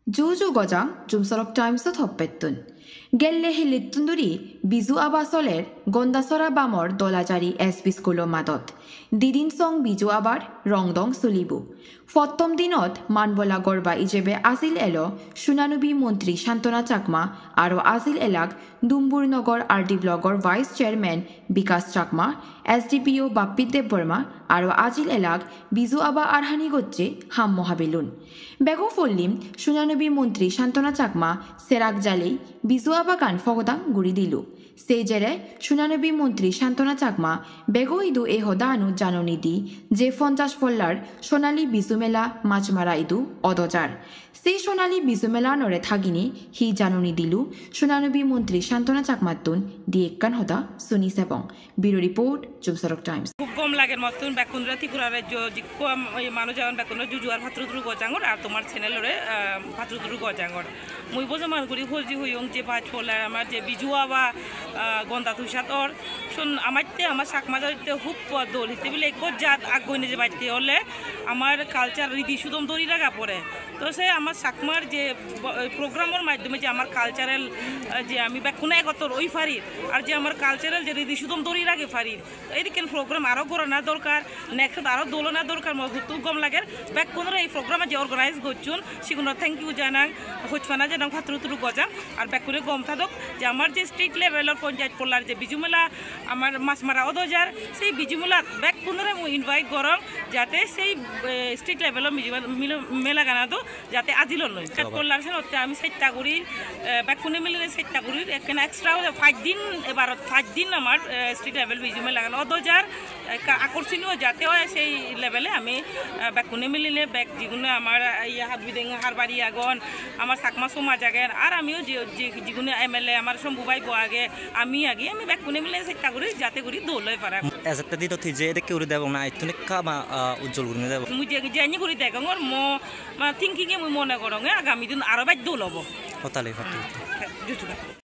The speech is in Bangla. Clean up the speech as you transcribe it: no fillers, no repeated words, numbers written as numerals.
Juju gojang jumsorok timesot hoppettun. Gelle hilittunduri bizu abasoler gondasora bamor dolajari espiskulo madot. Didin song biju abar rongdong sulibu. Fottom dinot manbola gorba ijebe azil elo Sunanubi মন্ত্রী শান্তনা চাকমা আরো আজিল এলাক দুম্বুরনগর আরডি ব্লগর ভাইস চেয়ারম্যান বিকাশ চাকমা এসডিপিও বাপ্পি দেববর্মা আরো আজিল এলাক বিজু আবা আরহানি গোচ্চে হাম মহাবেলুন বেগো ফল্লিম সুনানবী মন্ত্রী শান্তনা চাকমা সেরাক জালেই বিজু আবা কান ফগদাং গুড়ি দিলু সেই জেরে সুনানবী মন্ত্রী শান্তনা চাকমা বেগো ইদু এ হদানু জাননি দি যে 50 ফল্লার সোনালী বিজু মেলা মাছমারা ইদু অদজার সেই সোনালী বিজু মেলা নরে থাগিনি হি জাননি দিলু সুনানবী মন্ত্রী শান্তনা চাকমাতুন দি এককান হদা সুনি সেবং ব্যুরো রিপোর্ট জুমসরক টাইমস খুব কম লাগের মতন বেকুনরা ত্রিপুরা রাজ্য কম মানুষ যাওয়ান বেকুনরা জুজুয়ার ভাতৃদ্রু গজাঙ্গর আর তোমার চ্যানেলরে ভাতৃদ্রু গজাঙ্গর মুই বোঝো মানগুড়ি হজি হইং যে ভাজ ফলার আমার যে বিজুয়া বা গন্দা তুষাত ওর শুন আমারতে আমার শাকমাজাতে হুপ দোল হিতে বলে এক জাত আগুনে যে বাইতে হলে আমার কালচার রীতি সুদম দড়ি রাখা পড়ে তো সে আমার শাকমার যে প্রোগ্রামের মাধ্যমে যে আমার কালচারাল যে আমি বেকুনে একতর ওই ফারির আর যে আমার কালচারাল যে রীতি সুদম দড়ি রাখে ফারির এইদিকে প্রোগ্রাম আরও করানো দরকার নেক্সট আরও দোলনা দরকার খুব কম লাগে বেকুনরা এই প্রোগ্রামে যে অর্গানাইজ করছুন সেগুলো থ্যাংক ইউ জানাং হচ্ছানা জানাং ভাতৃত্রু গজাং আর বেকুনে গম থাকুক যে আমার যে স্টেট লেভেলের পঞ্চায়েত পড়লার যে বিজু মেলা আমার মাছমারা অদজার সেই বিজু মেলার বেকুনরে মুই ইনভাইট করং যাতে সেই স্টেট লেভেলের মেলা গানাতো যাতে আজিল নয় পড়লার সে আমি 7টা গুড়ির বেকুনে মিলে 7টা গুড়ির এখানে এক্সট্রা 5 দিন এবার 5 দিন আমার স্টেট লেভেল বিজু মেলা গান অদজার আকর্ষণীয় যাতে হয় সেই লেভেলে আমি বেকুনে মিলিলে ব্যাক যেগুলো আমার ইয়া হাত বিদেং হারবাড়ি আগন আমার চাকমা সমাজ আগেন আর আমিও যেগুলো এমএলএ আমার শম্ভুভাই আগে আমি বেকুনে মিলে 7টা গুড়ি যাতে গুড়ি দৌলই পারা এজটা দিতো যে দেখে উড়ে দেব না ইতনে কামা উজ্জ্বল করে দেব মুই যে জানি করে দেখাং মো থিংকিং এ মুই মনে করং আগামী দিন আরো বাইক দৌলব হতালে